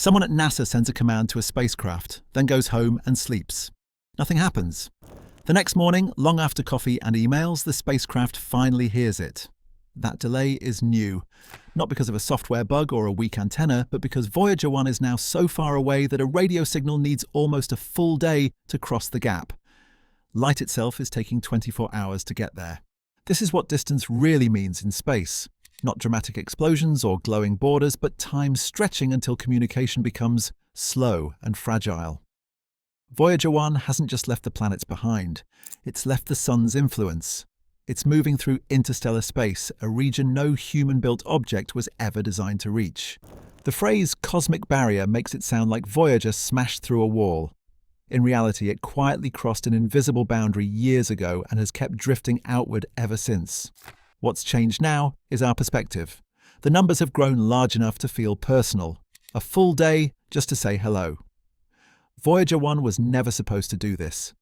Someone at NASA sends a command to a spacecraft, then goes home and sleeps. Nothing happens. The next morning, long after coffee and emails, the spacecraft finally hears it. That delay is new, not because of a software bug or a weak antenna, but because Voyager 1 is now so far away that a radio signal needs almost a full day to cross the gap. Light itself is taking 24 hours to get there. This is what distance really means in space. Not dramatic explosions or glowing borders, but time stretching until communication becomes slow and fragile. Voyager 1 hasn't just left the planets behind, it's left the sun's influence. It's moving through interstellar space, a region no human-built object was ever designed to reach. The phrase cosmic barrier makes it sound like Voyager smashed through a wall. In reality, it quietly crossed an invisible boundary years ago and has kept drifting outward ever since. What's changed now is our perspective. The numbers have grown large enough to feel personal. A full day just to say hello. Voyager 1 was never supposed to do this.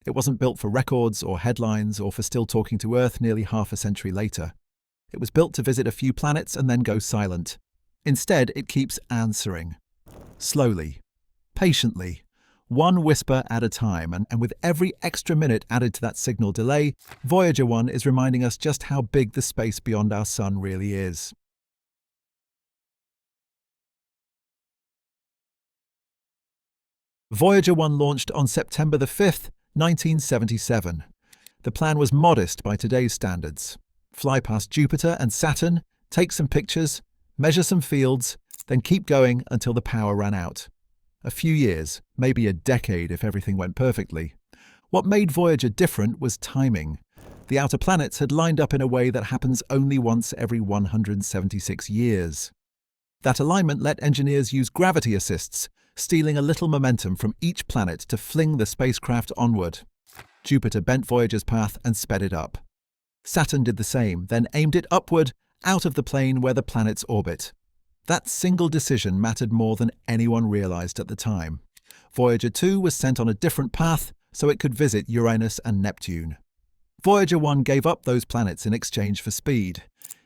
It wasn't built for records or headlines or for still talking to Earth nearly half a century later. It was built to visit a few planets and then go silent. Instead, it keeps answering. Slowly. Patiently. One whisper at a time, and with every extra minute added to that signal delay, Voyager 1 is reminding us just how big the space beyond our sun really is. Voyager 1 launched on September the 5th, 1977. The plan was modest by today's standards. Fly past Jupiter and Saturn, take some pictures, measure some fields, then keep going until the power ran out. A few years, maybe a decade if everything went perfectly. What made Voyager different was timing. The outer planets had lined up in a way that happens only once every 176 years. That alignment let engineers use gravity assists, stealing a little momentum from each planet to fling the spacecraft onward. Jupiter bent Voyager's path and sped it up. Saturn did the same, then aimed it upward, out of the plane where the planets orbit. That single decision mattered more than anyone realized at the time. Voyager 2 was sent on a different path so it could visit Uranus and Neptune. Voyager 1 gave up those planets in exchange for speed.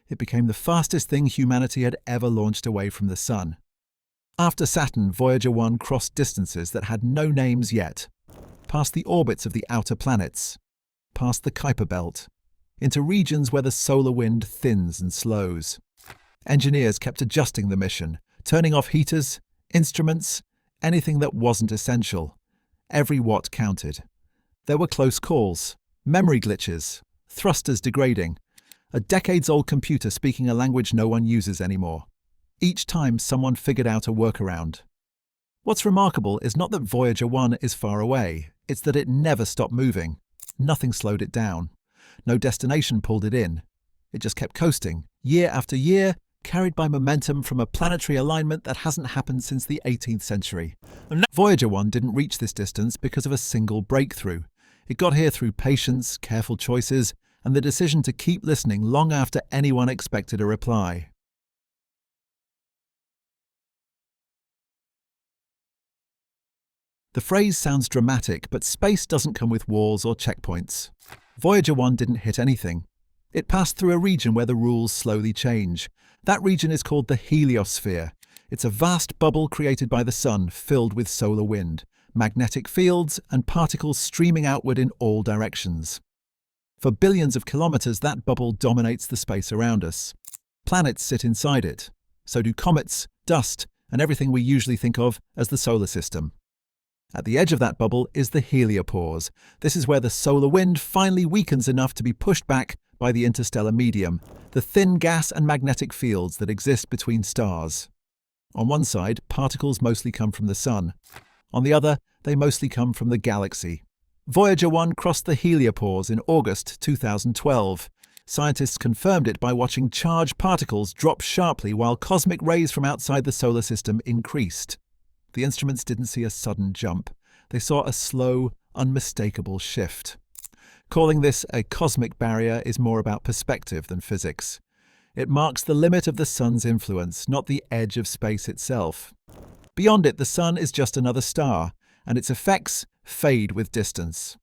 It became the fastest thing humanity had ever launched away from the Sun. After Saturn, Voyager 1 crossed distances that had no names yet, past the orbits of the outer planets, past the Kuiper Belt, into regions where the solar wind thins and slows. Engineers kept adjusting the mission, turning off heaters, instruments, anything that wasn't essential. Every watt counted. There were close calls, memory glitches, thrusters degrading, a decades-old computer speaking a language no one uses anymore. Each time someone figured out a workaround. What's remarkable is not that Voyager 1 is far away, it's that it never stopped moving. Nothing slowed it down. No destination pulled it in. It just kept coasting, year after year, carried by momentum from a planetary alignment that hasn't happened since the 18th century. Voyager 1 didn't reach this distance because of a single breakthrough. It got here through patience, careful choices, and the decision to keep listening long after anyone expected a reply. The phrase sounds dramatic, but space doesn't come with walls or checkpoints. Voyager 1 didn't hit anything. It passed through a region where the rules slowly change. That region is called the heliosphere. It's a vast bubble created by the sun, filled with solar wind, magnetic fields, and particles streaming outward in all directions. For billions of kilometers, that bubble dominates the space around us. Planets sit inside it. So do comets, dust, and everything we usually think of as the solar system. At the edge of that bubble is the heliopause. This is where the solar wind finally weakens enough to be pushed back by the interstellar medium, the thin gas and magnetic fields that exist between stars. On one side, particles mostly come from the sun. On the other, they mostly come from the galaxy. Voyager 1 crossed the heliopause in August 2012. Scientists confirmed it by watching charged particles drop sharply while cosmic rays from outside the solar system increased. The instruments didn't see a sudden jump. They saw a slow, unmistakable shift. Calling this a cosmic barrier is more about perspective than physics. It marks the limit of the sun's influence, not the edge of space itself. Beyond it, the sun is just another star, and its effects fade with distance.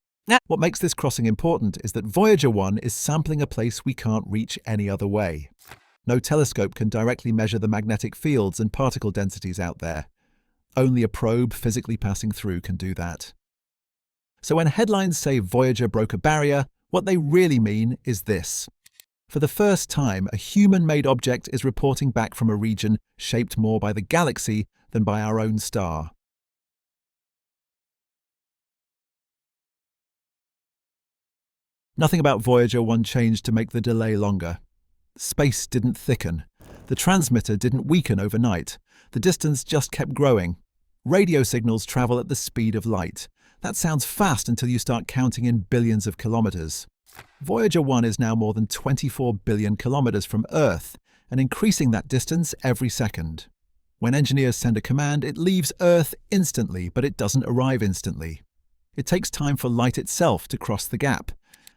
What makes this crossing important is that Voyager 1 is sampling a place we can't reach any other way. No telescope can directly measure the magnetic fields and particle densities out there. Only a probe physically passing through can do that. So when headlines say Voyager broke a barrier, what they really mean is this. For the first time, a human-made object is reporting back from a region shaped more by the galaxy than by our own star. Nothing about Voyager 1 changed to make the delay longer. Space didn't thicken. The transmitter didn't weaken overnight. The distance just kept growing. Radio signals travel at the speed of light. That sounds fast until you start counting in billions of kilometers. Voyager 1 is now more than 24 billion kilometers from Earth, and increasing that distance every second. When engineers send a command, it leaves Earth instantly, but it doesn't arrive instantly. It takes time for light itself to cross the gap.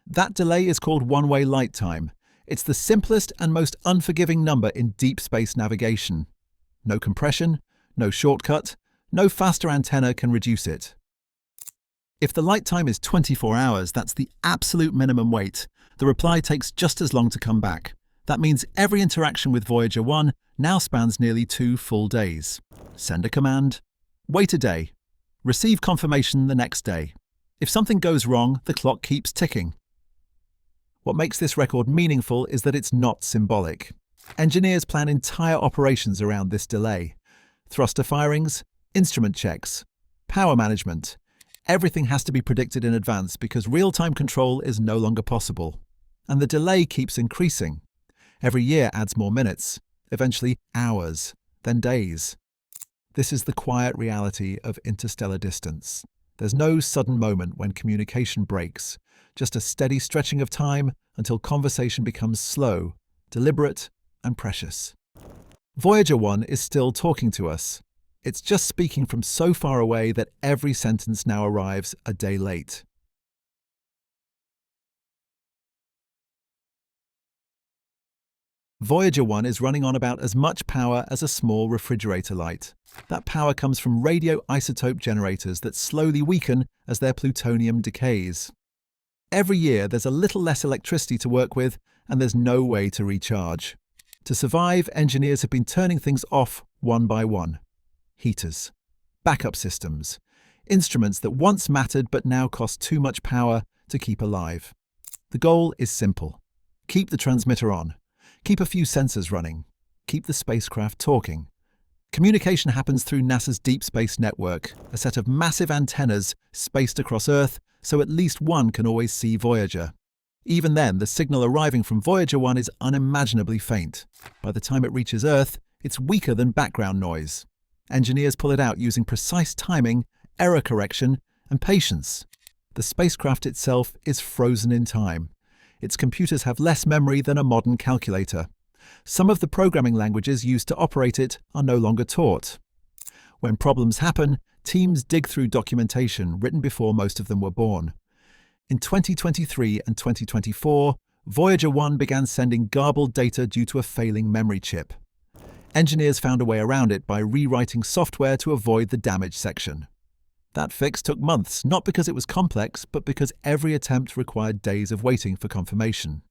That delay is called one-way light time. It's the simplest and most unforgiving number in deep space navigation. No compression, no shortcut, no faster antenna can reduce it. If the light time is 24 hours, that's the absolute minimum wait. The reply takes just as long to come back. That means every interaction with Voyager 1 now spans nearly 2 full days. Send a command, wait a day, receive confirmation the next day. If something goes wrong, the clock keeps ticking. What makes this record meaningful is that it's not symbolic. Engineers plan entire operations around this delay. Thruster firings, instrument checks, power management. Everything has to be predicted in advance because real-time control is no longer possible. And the delay keeps increasing. Every year adds more minutes, eventually hours, then days. This is the quiet reality of interstellar distance. There's no sudden moment when communication breaks, just a steady stretching of time until conversation becomes slow, deliberate, and precious. Voyager 1 is still talking to us. It's just speaking from so far away that every sentence now arrives a day late. Voyager 1 is running on about as much power as a small refrigerator light. That power comes from radioisotope generators that slowly weaken as their plutonium decays. Every year there's a little less electricity to work with, and there's no way to recharge. To survive, engineers have been turning things off one by one. Heaters, backup systems, instruments that once mattered but now cost too much power to keep alive. The goal is simple. Keep the transmitter on. Keep a few sensors running. Keep the spacecraft talking. Communication happens through NASA's Deep Space Network, a set of massive antennas spaced across Earth so at least one can always see Voyager. Even then, the signal arriving from Voyager 1 is unimaginably faint. By the time it reaches Earth, it's weaker than background noise. Engineers pull it out using precise timing, error correction, and patience. The spacecraft itself is frozen in time. Its computers have less memory than a modern calculator. Some of the programming languages used to operate it are no longer taught. When problems happen, teams dig through documentation written before most of them were born. In 2023 and 2024, Voyager 1 began sending garbled data due to a failing memory chip. Engineers found a way around it by rewriting software to avoid the damage section. That fix took months, not because it was complex, but because every attempt required days of waiting for confirmation.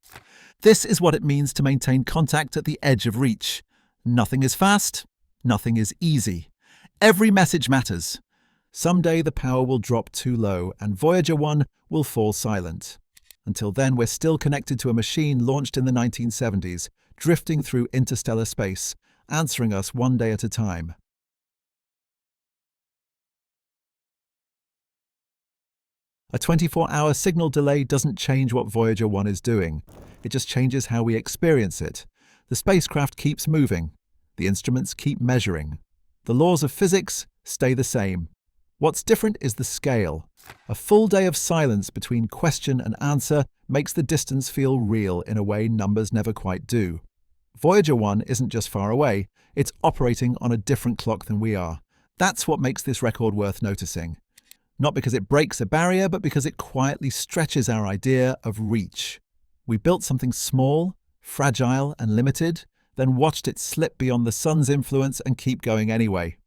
This is what it means to maintain contact at the edge of reach. Nothing is fast, nothing is easy. Every message matters. Someday the power will drop too low and Voyager 1 will fall silent. Until then, we're still connected to a machine launched in the 1970s, drifting through interstellar space, answering us one day at a time. A 24-hour signal delay doesn't change what Voyager 1 is doing. It just changes how we experience it. The spacecraft keeps moving. The instruments keep measuring. The laws of physics stay the same. What's different is the scale. A full day of silence between question and answer makes the distance feel real in a way numbers never quite do. Voyager 1 isn't just far away, it's operating on a different clock than we are. That's what makes this record worth noticing. Not because it breaks a barrier, but because it quietly stretches our idea of reach. We built something small, fragile, and limited, then watched it slip beyond the sun's influence and keep going anyway.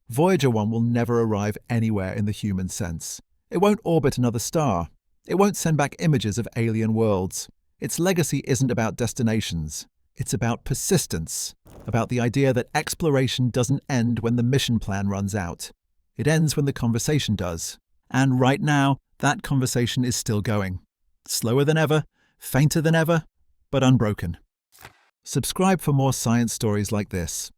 Voyager 1 will never arrive anywhere in the human sense. It won't orbit another star. It won't send back images of alien worlds. Its legacy isn't about destinations. It's about persistence, about the idea that exploration doesn't end when the mission plan runs out. It ends when the conversation does. And right now, that conversation is still going. Slower than ever, fainter than ever, but unbroken. Subscribe for more science stories like this.